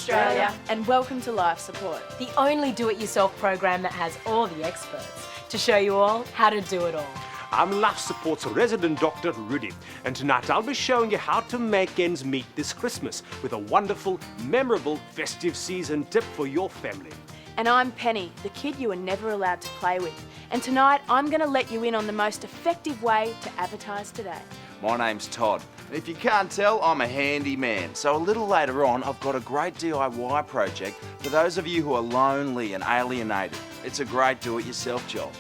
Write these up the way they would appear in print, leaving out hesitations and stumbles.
Australia, and welcome to Life Support, The only do-it-yourself program that has all the experts to show you all how to do it all. I'm Life Support's resident Dr. Rudy, and tonight I'll be showing you how to make ends meet this Christmas with a wonderful, memorable, festive season tip for your family. And I'm Penny, the kid you were never allowed to play with. And tonight I'm going to let you in on the most effective way to advertise today. My name's Todd, and if you can't tell, I'm a handy man. So a little later on, I've got a great DIY project for those of you who are lonely and alienated. It's a great do-it-yourself job.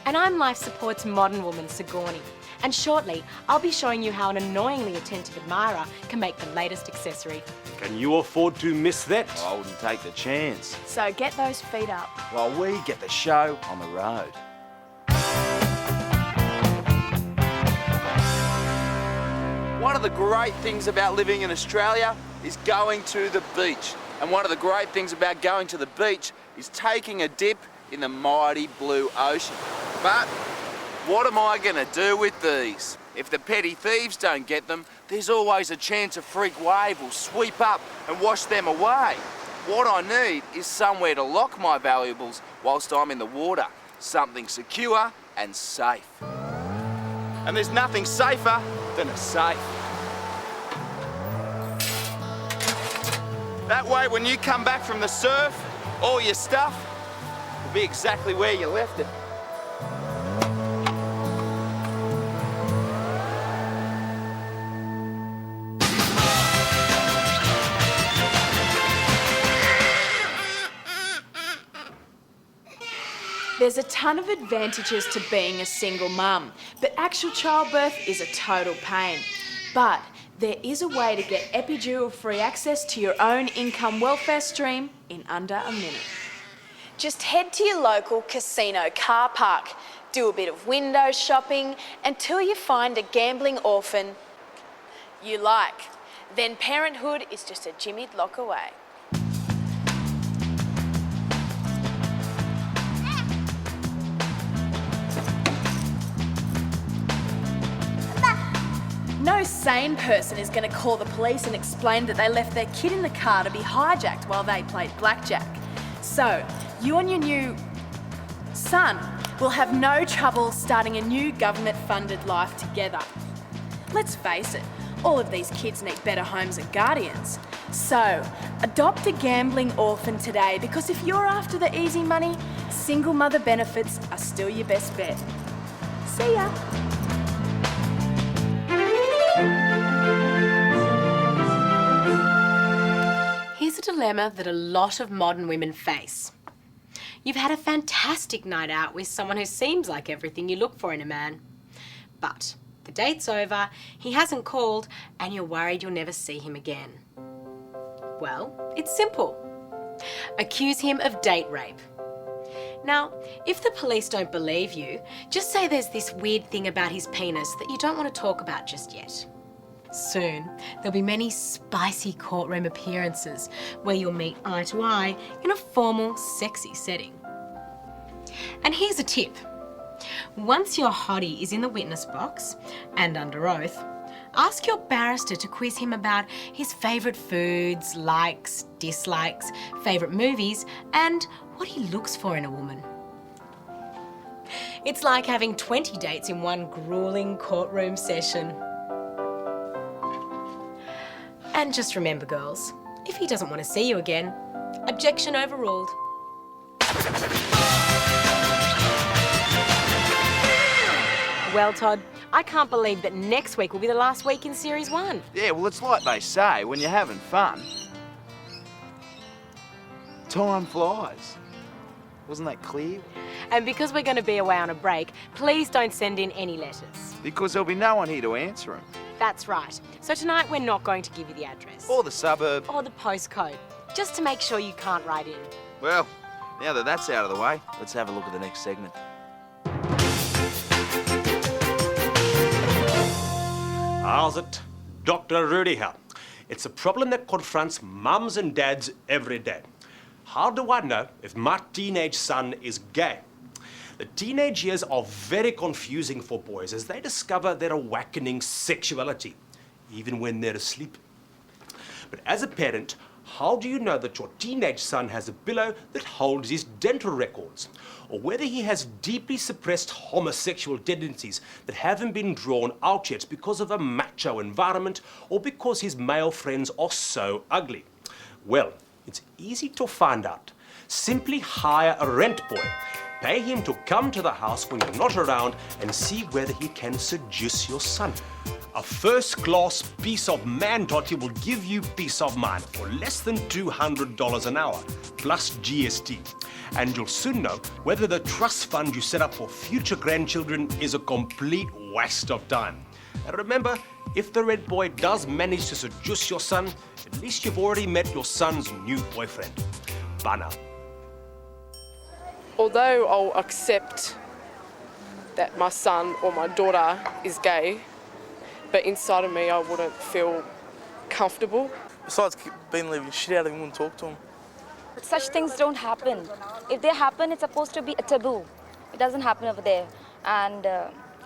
And I'm Life Support's modern woman, Sigourney. And shortly, I'll be showing you how an annoyingly attentive admirer can make the latest accessory. Can you afford to miss that? I wouldn't take the chance. So get those feet up. While we get the show on the road. One of the great things about living in Australia is going to the beach. And one of the great things about going to the beach is taking a dip in the mighty blue ocean. But what am I going to do with these? If the petty thieves don't get them, there's always a chance a freak wave will sweep up and wash them away. What I need is somewhere to lock my valuables whilst I'm in the water. Something secure and safe. And there's nothing safer than a safe. That way, when you come back from the surf, all your stuff will be exactly where you left it. There's a ton of advantages to being a single mum, but actual childbirth is a total pain. But there is a way to get epidural-free access to your own income welfare stream in under a minute. Just head to your local casino car park, do a bit of window shopping until you find a gambling orphan you like. Then parenthood is just a jimmied lock away. No sane person is going to call the police and explain that they left their kid in the car to be hijacked while they played blackjack. So, you and your new son will have no trouble starting a new government-funded life together. Let's face it, all of these kids need better homes and guardians. So, adopt a gambling orphan today, because if you're after the easy money, single mother benefits are still your best bet. See ya. Here's a dilemma that a lot of modern women face. You've had a fantastic night out with someone who seems like everything you look for in a man. But the date's over, he hasn't called, and you're worried you'll never see him again. Well, it's simple. Accuse him of date rape. Now, if the police don't believe you, just say there's this weird thing about his penis that you don't want to talk about just yet. Soon, there'll be many spicy courtroom appearances where you'll meet eye to eye in a formal, sexy setting. And here's a tip. Once your hottie is in the witness box and under oath, ask your barrister to quiz him about his favourite foods, likes, dislikes, favourite movies, and what he looks for in a woman. It's like having 20 dates in one grueling courtroom session. And just remember, girls, if he doesn't want to see you again, a Objection overruled. Well, Todd, I can't believe that next week will be the last week in Series 1. Yeah, well, it's like they say, when you're having fun, time flies. Wasn't that clear? And because we're going to be away on a break, please don't send in any letters. Because there'll be no one here to answer them. That's right. So tonight we're not going to give you the address. Or the suburb. Or the postcode. Just to make sure you can't write in. Well, now that that's out of the way, let's have a look at the next segment. How's it? Dr. Rudy here. It's a problem that confronts mums and dads every day. How do I know if my teenage son is gay? The teenage years are very confusing for boys as they discover their awakening sexuality, even when they're asleep. But as a parent, how do you know that your teenage son has a pillow that holds his dental records? Or whether he has deeply suppressed homosexual tendencies that haven't been drawn out yet because of a macho environment or because his male friends are so ugly? Well, it's easy to find out. Simply hire a rent boy. Pay him to come to the house when you're not around and see whether he can seduce your son. A first-class piece of man-dotty will give you peace of mind for less than $200 an hour, plus GST. And you'll soon know whether the trust fund you set up for future grandchildren is a complete waste of time. And remember, if the red boy does manage to seduce your son, at least you've already met your son's new boyfriend. Bye now. Although I'll accept that my son or my daughter is gay, but inside of me I wouldn't feel comfortable. Besides being living shit out of him, wouldn't talk to him. Such things don't happen. If they happen, it's supposed to be a taboo. It doesn't happen over there. And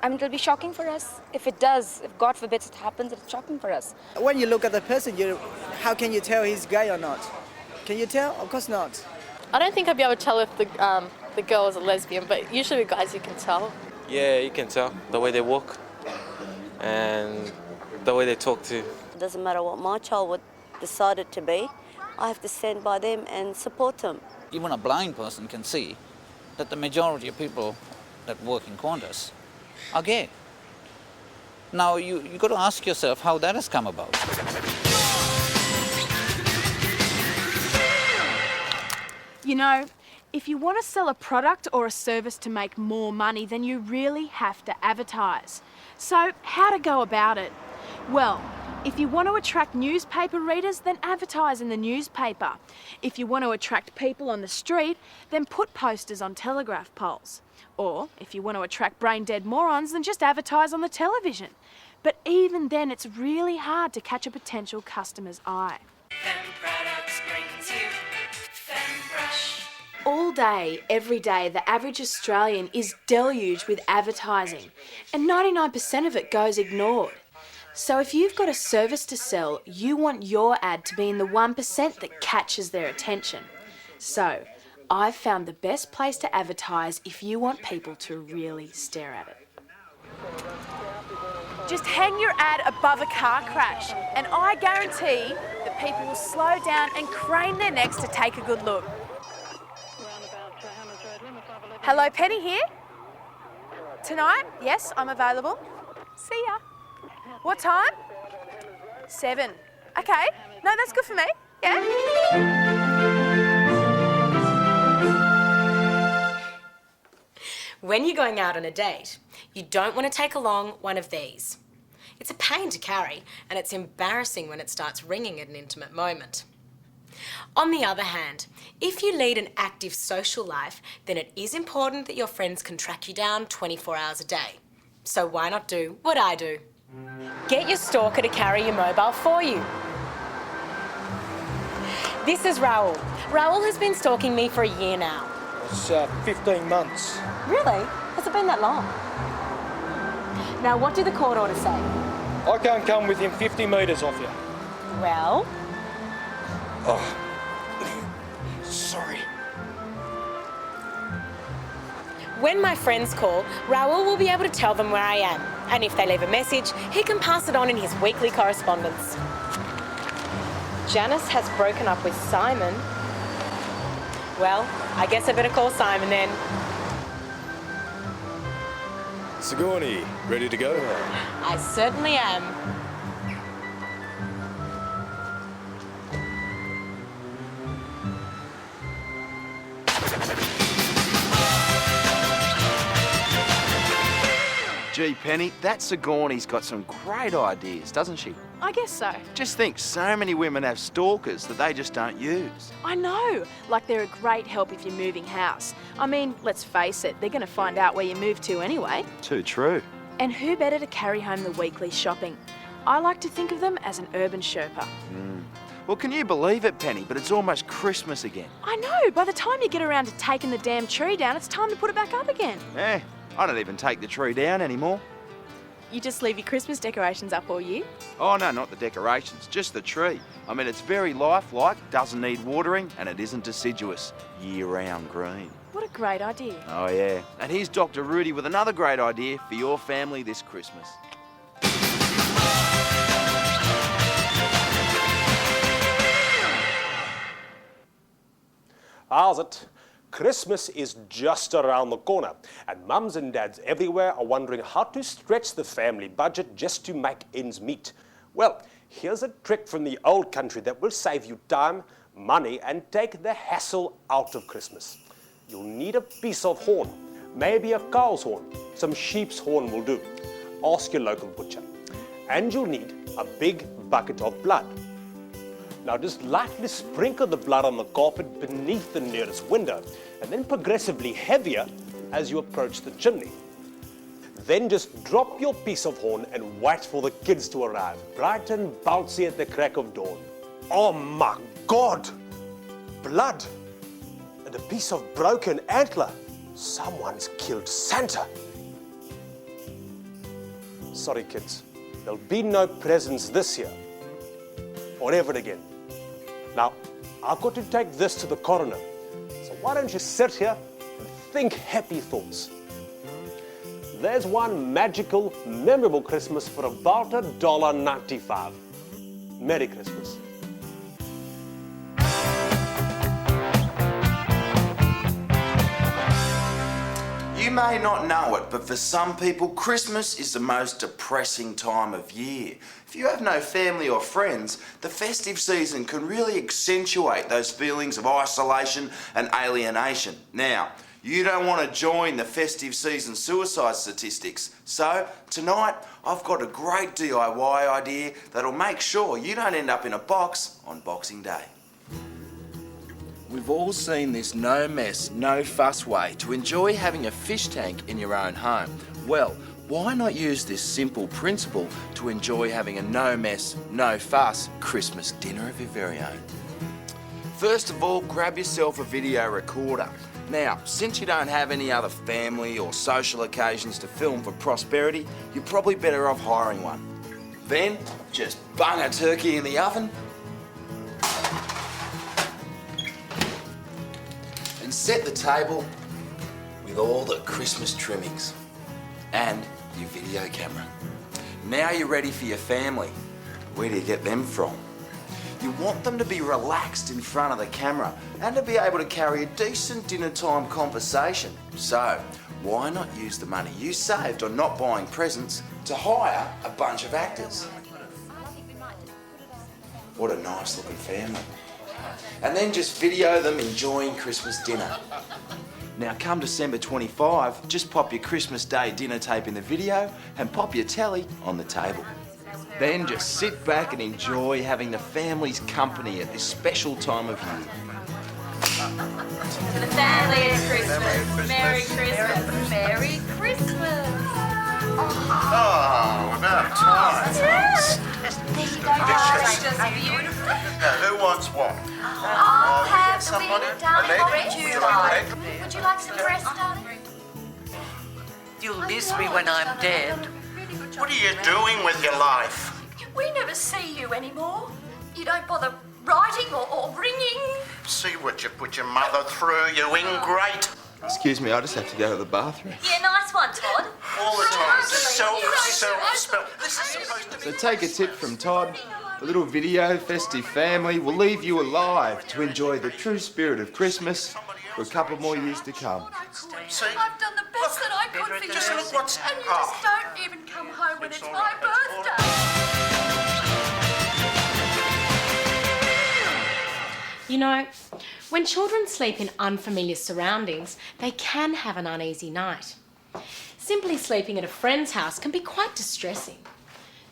it'll be shocking for us. If it does, if God forbids it happens, it's shocking for us. When you look at the person, how can you tell he's gay or not? Can you tell? Of course not. I don't think I'd be able to tell if the girl is a lesbian, but usually with guys you can tell. Yeah, you can tell. The way they walk and the way they talk too. It doesn't matter what my child would decided to be, I have to stand by them and support them. Even a blind person can see that the majority of people that work in Qantas are gay. Now, you got to ask yourself how that has come about. You know, if you want to sell a product or a service to make more money, then you really have to advertise. So, how to go about it? Well, if you want to attract newspaper readers, then advertise in the newspaper. If you want to attract people on the street, then put posters on telegraph poles. Or, if you want to attract brain-dead morons, then just advertise on the television. But even then, it's really hard to catch a potential customer's eye. All day, every day, the average Australian is deluged with advertising, and 99% of it goes ignored. So if you've got a service to sell, you want your ad to be in the 1% that catches their attention. So, I've found the best place to advertise if you want people to really stare at it. Just hang your ad above a car crash, and I guarantee that people will slow down and crane their necks to take a good look. Hello, Penny here. Tonight? Yes, I'm available. See ya. What time? 7. Okay. No, that's good for me. Yeah. When you're going out on a date, you don't want to take along one of these. It's a pain to carry, and it's embarrassing when it starts ringing at an intimate moment. On the other hand, if you lead an active social life, then it is important that your friends can track you down 24 hours a day. So why not do what I do? Get your stalker to carry your mobile for you. This is Raoul. Raoul has been stalking me for a year now. It's 15 months. Really? Has it been that long? Now, what did the court order say? I can't come within 50 metres of you. Well? Oh. Sorry. When my friends call, Raoul will be able to tell them where I am. And if they leave a message, he can pass it on in his weekly correspondence. Janice has broken up with Simon. Well, I guess I better call Simon then. Sigourney, ready to go? I certainly am. Gee, Penny, that Sigourney's got some great ideas, doesn't she? I guess so. Just think, so many women have stalkers that they just don't use. I know. Like they're a great help if you're moving house. I mean, let's face it, they're going to find out where you move to anyway. Too true. And who better to carry home the weekly shopping? I like to think of them as an urban Sherpa. Well, can you believe it, Penny? But it's almost Christmas again. I know. By the time you get around to taking the damn tree down, it's time to put it back up again. I don't even take the tree down anymore. You just leave your Christmas decorations up all year? Oh, no, not the decorations, just the tree. I mean, it's very lifelike, doesn't need watering, and it isn't deciduous. Year-round green. What a great idea. Oh, yeah. And here's Dr. Rudy with another great idea for your family this Christmas. How's it? Christmas is just around the corner, and mums and dads everywhere are wondering how to stretch the family budget just to make ends meet. Well, here's a trick from the old country that will save you time, money, and take the hassle out of Christmas. You'll need a piece of horn, maybe a cow's horn, some sheep's horn will do. Ask your local butcher. And you'll need a big bucket of blood. Now just lightly sprinkle the blood on the carpet beneath the nearest window, and then progressively heavier as you approach the chimney. Then just drop your piece of horn and wait for the kids to arrive, bright and bouncy at the crack of dawn. Oh my God! Blood! And a piece of broken antler. Someone's killed Santa. Sorry kids, there'll be no presents this year. Or ever again. Now, I've got to take this to the coroner. So why don't you sit here and think happy thoughts? There's one magical, memorable Christmas for about $1.95. Merry Christmas. You may not know it, but for some people, Christmas is the most depressing time of year. If you have no family or friends, the festive season can really accentuate those feelings of isolation and alienation. Now, you don't want to join the festive season suicide statistics. So, tonight, I've got a great DIY idea that'll make sure you don't end up in a box on Boxing Day. We've all seen this no mess, no fuss way to enjoy having a fish tank in your own home. Well, why not use this simple principle to enjoy having a no mess, no fuss Christmas dinner of your very own? First of all, grab yourself a video recorder. Now, since you don't have any other family or social occasions to film for prosperity, you're probably better off hiring one. Then, just bung a turkey in the oven and set the table with all the Christmas trimmings and your video camera. Now you're ready for your family. Where do you get them from? You want them to be relaxed in front of the camera and to be able to carry a decent dinner time conversation. So, why not use the money you saved on not buying presents to hire a bunch of actors? What a nice looking family. And then just video them enjoying Christmas dinner. Now come December 25, just pop your Christmas Day dinner tape in the video and pop your telly on the table. Then just sit back and enjoy having the family's company at this special time of year. To the family, it's Christmas. Merry Christmas. Merry Christmas. Oh, about time. Yes. There you go. It's just beautiful. Now, who wants what? I'll have the somebody? wing, darling. A leg? What would you like? Leg? Would you like some breast, darling? You'll miss me when I'm dead. What are you doing with your life? We never see you anymore. You don't bother writing or ringing. See what you put your mother through, you ingrate. Excuse me, I just have to go to the bathroom. Yeah, nice one, Todd. All the time. Self-spell. This is supposed to be... So take a tip from Todd. A little video, festive family will leave you alive to enjoy the true spirit of Christmas for a couple more years to come. See? I've done the best that I could for you. Just look what's... And you just don't even come home when it's my birthday. You know, when children sleep in unfamiliar surroundings, they can have an uneasy night. Simply sleeping at a friend's house can be quite distressing.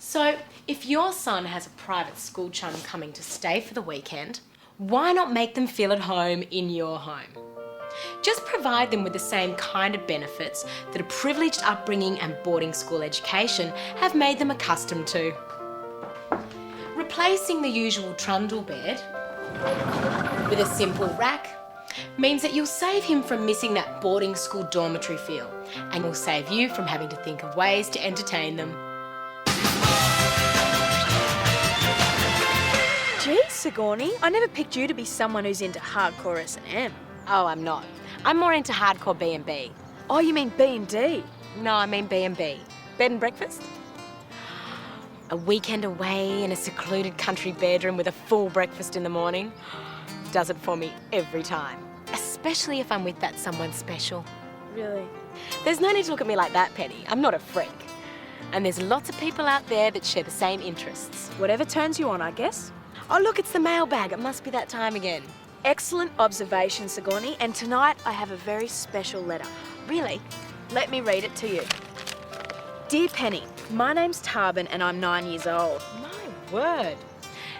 So, if your son has a private school chum coming to stay for the weekend, why not make them feel at home in your home? Just provide them with the same kind of benefits that a privileged upbringing and boarding school education have made them accustomed to. Replacing the usual trundle bed with a simple rack means that you'll save him from missing that boarding school dormitory feel, and will save you from having to think of ways to entertain them. Gee, Sigourney, I never picked you to be someone who's into hardcore S&M. Oh, I'm not. I'm more into hardcore B&B. Oh, you mean B&D? No, I mean B&B. Bed and breakfast? A weekend away in a secluded country bedroom with a full breakfast in the morning does it for me every time. Especially if I'm with that someone special. Really? There's no need to look at me like that, Penny. I'm not a freak. And there's lots of people out there that share the same interests. Whatever turns you on, I guess. Oh, look, it's the mailbag. It must be that time again. Excellent observation, Sigourney. And tonight I have a very special letter. Really? Let me read it to you. Dear Penny, my name's Tarbin and I'm 9 years old. My word.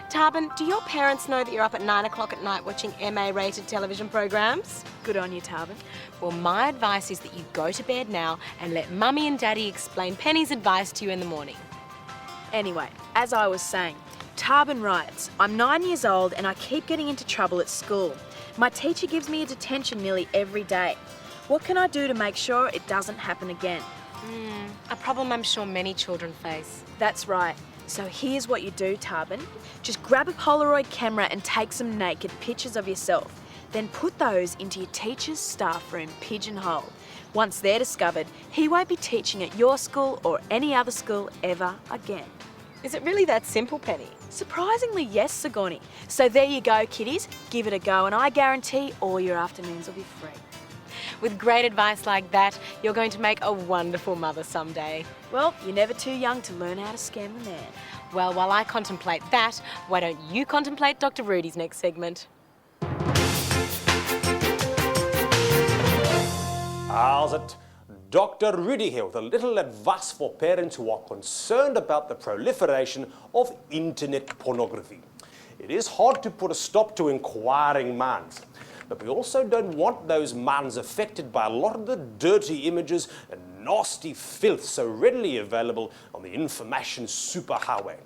Tarbin, do your parents know that you're up at 9 o'clock at night watching MA-rated television programs? Good on you, Tarbin. Well, my advice is that you go to bed now and let Mummy and Daddy explain Penny's advice to you in the morning. Anyway, as I was saying, Tarbin writes, I'm 9 years old and I keep getting into trouble at school. My teacher gives me a detention nearly every day. What can I do to make sure it doesn't happen again? A problem I'm sure many children face. That's right. So here's what you do, Tarbin. Just grab a Polaroid camera and take some naked pictures of yourself. Then put those into your teacher's staff room pigeonhole. Once they're discovered, he won't be teaching at your school or any other school ever again. Is it really that simple, Penny? Surprisingly, yes, Sigourney. So there you go, kiddies. Give it a go and I guarantee all your afternoons will be free. With great advice like that, you're going to make a wonderful mother someday. Well, you're never too young to learn how to scam a man. Well, while I contemplate that, why don't you contemplate Dr. Rudy's next segment? How's it? Dr. Rudy here with a little advice for parents who are concerned about the proliferation of internet pornography. It is hard to put a stop to inquiring minds. But we also don't want those minds affected by a lot of the dirty images and nasty filth so readily available on the information superhighway.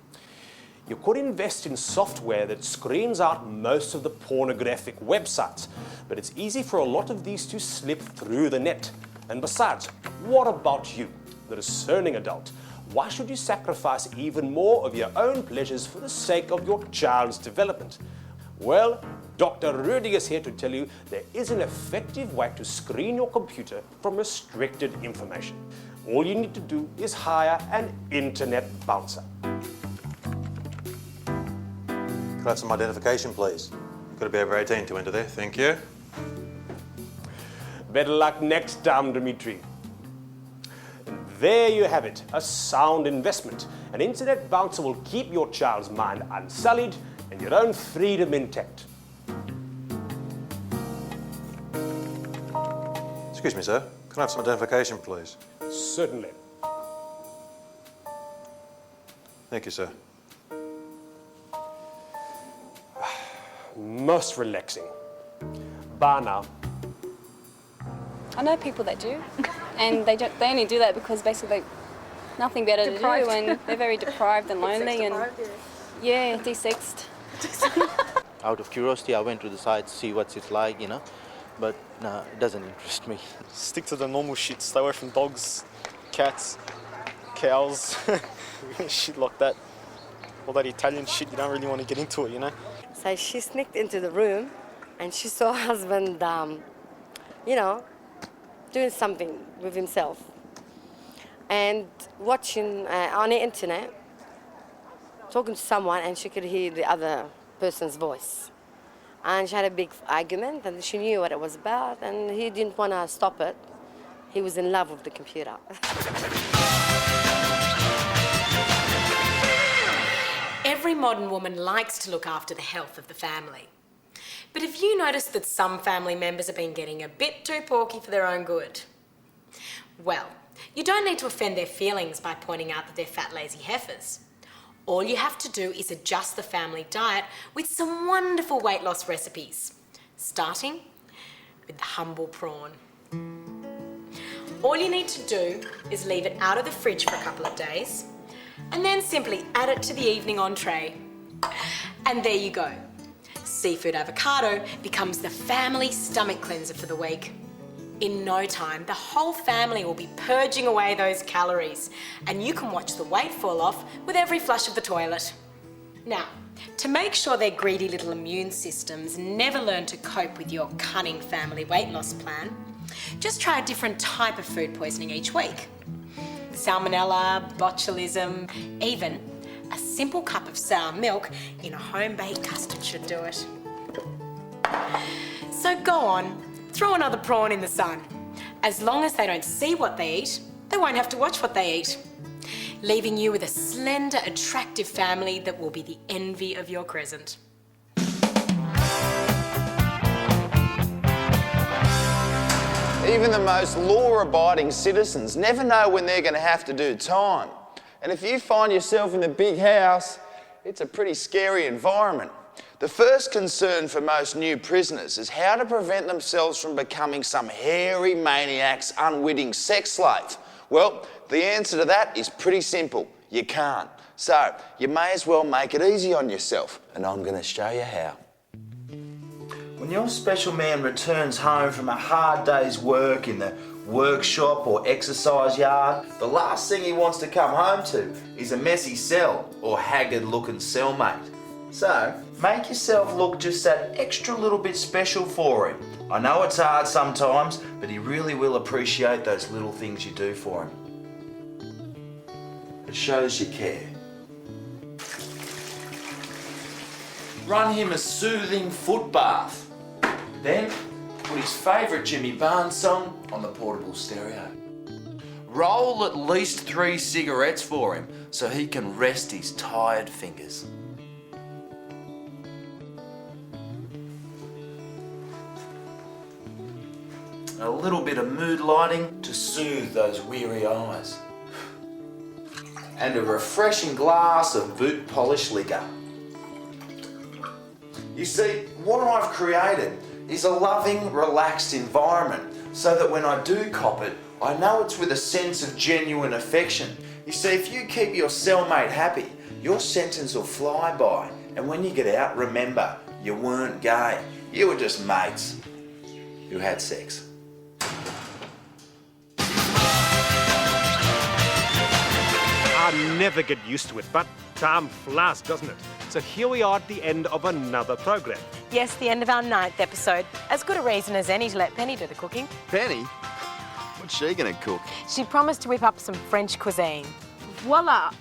You could invest in software that screens out most of the pornographic websites, but it's easy for a lot of these to slip through the net. And besides, what about you, the discerning adult? Why should you sacrifice even more of your own pleasures for the sake of your child's development? Well, Dr. Rudy is here to tell you there is an effective way to screen your computer from restricted information. All you need to do is hire an internet bouncer. Could I have some identification, please? You've got to be over 18 to enter there. Thank you. Better luck next time, Dimitri. And there you have it, a sound investment. An internet bouncer will keep your child's mind unsullied and your own freedom intact. Excuse me, sir. Can I have some identification, please? Certainly. Thank you, sir. Most relaxing. Bye now. I know people that do, and they only do that because basically nothing better to do, and they're very deprived and lonely, and yeah, de-sexed. Out of curiosity, I went to the site to see what it's like, you know, but no, it doesn't interest me. Stick to the normal shit. Stay away from dogs, cats, cows, shit like that. All that Italian shit, you don't really want to get into it, you know? So she sneaked into the room and she saw her husband, you know, doing something with himself. And watching on the internet, talking to someone and she could hear the other person's voice. And she had a big argument and she knew what it was about and he didn't want to stop it. He was in love with the computer. Every modern woman likes to look after the health of the family. But have you noticed that some family members have been getting a bit too porky for their own good? Well, you don't need to offend their feelings by pointing out that they're fat, lazy heifers. All you have to do is adjust the family diet with some wonderful weight loss recipes, starting with the humble prawn. All you need to do is leave it out of the fridge for a couple of days and then simply add it to the evening entree. And there you go. Seafood avocado becomes the family stomach cleanser for the week. In no time, the whole family will be purging away those calories and you can watch the weight fall off with every flush of the toilet. Now, to make sure their greedy little immune systems never learn to cope with your cunning family weight loss plan, just try a different type of food poisoning each week. Salmonella, botulism, even a simple cup of sour milk in a home-baked custard should do it. So go on, throw another prawn in the sun. As long as they don't see what they eat, they won't have to watch what they eat, leaving you with a slender, attractive family that will be the envy of your crescent. Even the most law-abiding citizens never know when they're going to have to do time. And if you find yourself in the big house, it's a pretty scary environment. The first concern for most new prisoners is how to prevent themselves from becoming some hairy maniac's unwitting sex slave. Well, the answer to that is pretty simple. You can't. So, you may as well make it easy on yourself, and I'm going to show you how. When your special man returns home from a hard day's work in the workshop or exercise yard, the last thing he wants to come home to is a messy cell or haggard-looking cellmate. So, make yourself look just that extra little bit special for him. I know it's hard sometimes, but he really will appreciate those little things you do for him. It shows you care. Run him a soothing foot bath. Then, put his favourite Jimmy Barnes song on the portable stereo. Roll at least 3 cigarettes for him so he can rest his tired fingers. A little bit of mood lighting to soothe those weary eyes. And a refreshing glass of boot polish liquor. You see, what I've created is a loving, relaxed environment so that when I do cop it, I know it's with a sense of genuine affection. You see, if you keep your cellmate happy, your sentence will fly by. And when you get out, remember, you weren't gay. You were just mates who had sex. I never get used to it, but time flies, doesn't it? So here we are at the end of another program. Yes, the end of our 9th episode. As good a reason as any to let Penny do the cooking. Penny? What's she going to cook? She promised to whip up some French cuisine. Voila!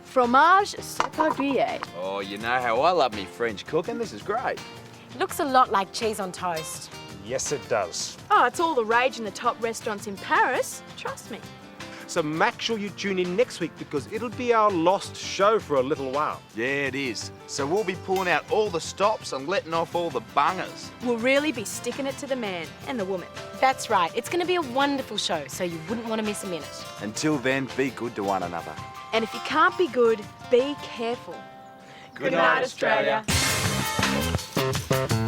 Fromage saupoudré. Oh, you know how I love me French cooking. This is great. It looks a lot like cheese on toast. Yes, it does. Oh, it's all the rage in the top restaurants in Paris. Trust me. So make sure you tune in next week because it'll be our lost show for a little while. Yeah, it is. So we'll be pulling out all the stops and letting off all the bungers. We'll really be sticking it to the man and the woman. That's right. It's going to be a wonderful show, so you wouldn't want to miss a minute. Until then, be good to one another. And if you can't be good, be careful. Good night, Australia. Australia.